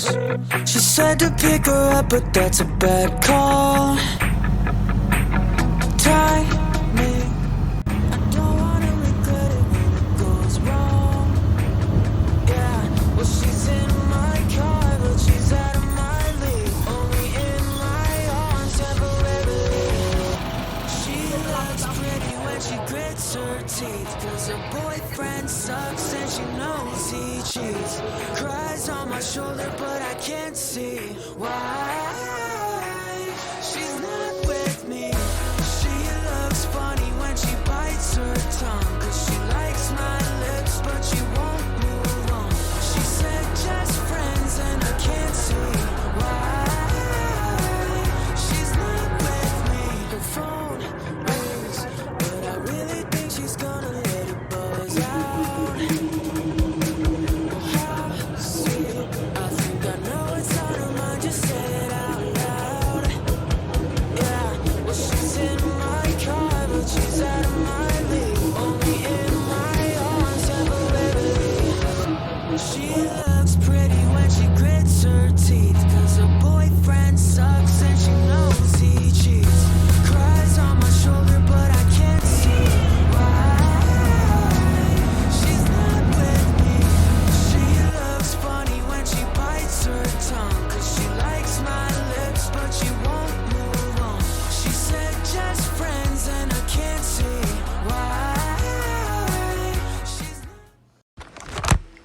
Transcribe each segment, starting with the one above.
close. She said to pick her up, but that's a bad call. Timing, I don't wanna regret it when it goes wrong. Yeah, well she's in my car, but she's out of my league. Only in my arms temporarily. She looks pretty when she grits her teeth, 'cause her boyfriend sucks and she knows he cheats. Cries on my shoulder, but I can't see why she's not with me. She looks funny when she bites her tongue, 'cause she likes my lips, but she won't move on. She said just friends and I can't see why she's not with me. Her phone rings, but I really think she's gonna let it buzz out. How sweet, I think I know it's on her mind, just say it out loud. Yeah, well she's in my car, but she's out of my league. Only in my arms temporarily. She looks pretty when she grits her teeth, 'cause her boyfriend sucks and she knows he cheats. Cries on my shoulder, but I can't see why she's not with me. She looks funny when she bites her tongue, 'cause she likes my lips, but she won't move on. She said just friends and I can't see why she's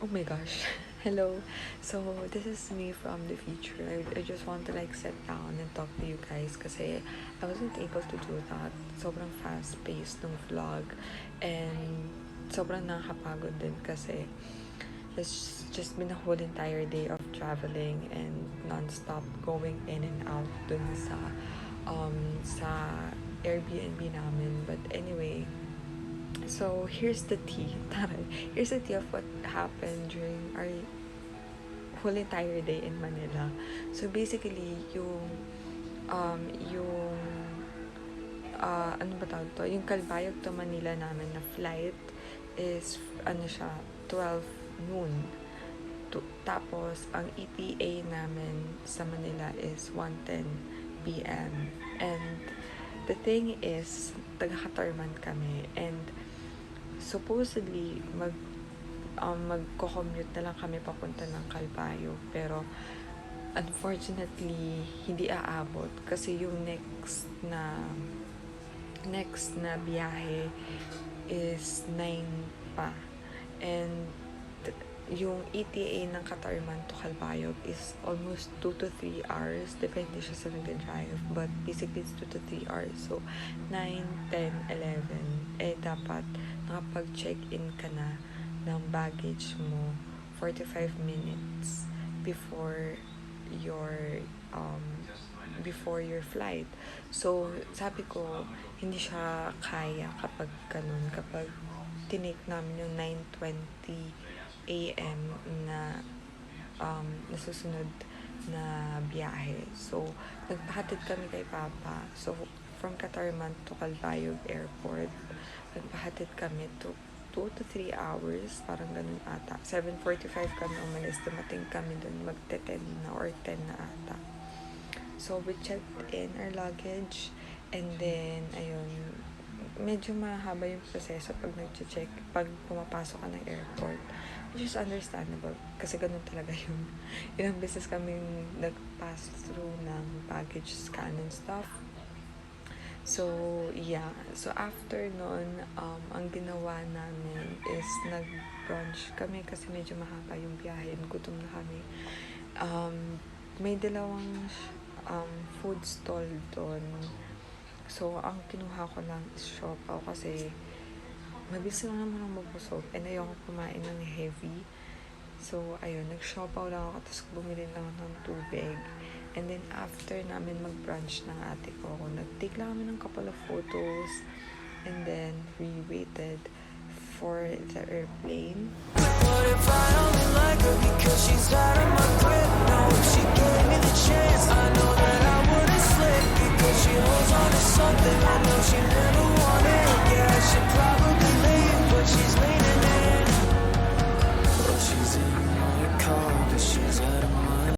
Oh my gosh. Hello. So, this is me from the future. I just want to like sit down and talk to you guys kasi I wasn't able to do that. Sobrang fast-paced ng vlog and sobrang nakakapagod din kasi it's just been a whole entire day of traveling and non-stop going in and out dun sa Airbnb namin. But anyway, so here's the tea. Here's the tea of what happened during our whole entire day in Manila. So basically, ano ba tawag to? Yung Calbayog to Manila namin na flight is, 12 noon. Tapos, ang ETA namin sa Manila is 1:10 p.m. And the thing is, taga-Katarman kami. And supposedly, magko-commute na lang kami papunta ng Calbayog. Pero, unfortunately, hindi aabot. Kasi yung next na biyahe is 9 pa. And, yung ETA ng Katarman to Calbayog is almost 2 to 3 hours. Depende siya sa nag-drive. But basically, it's 2 to 3 hours. So, 9, 10, 11. Dapat nakapag-check-in ka na ng baggage mo 45 minutes before your flight. So, sabi ko, hindi siya kaya kapag ganun. Kapag tinake namin yung 9:20 a.m. na nasusunod na biyahe. So, nagpahatid kami kay Papa. So, from Katarman to Calbayog Airport, nagpahatid kami to 2 to 3 hours, parang ganun ata. 7:45 kami umalis, dumating kami dun, magte-10 na or 10 na ata. So, we checked in our luggage, and then, ayun, medyo mahaba yung proseso pag nag-check, pag pumapasok ka ng airport. Which is understandable, kasi ganun talaga yung ilang beses kaming nag-pass through ng baggage scan and stuff. So, yeah. So, after nun, ang ginawa namin is nag-brunch kami kasi medyo mahaba yung biyahe and gutom na kami. May dalawang food stall doon. So, ang kinuha ko lang is siopaw kasi mabilis lang naman ako mabusog and ayoko kumain ng heavy. So, ayun, nag-siopaw lang ako tapos bumili lang ako ng tubig. And then, after namin mag-brunch ng ate ko, nag-take lang kami ng couple of photos. And then, we waited for the airplane. What if I only like her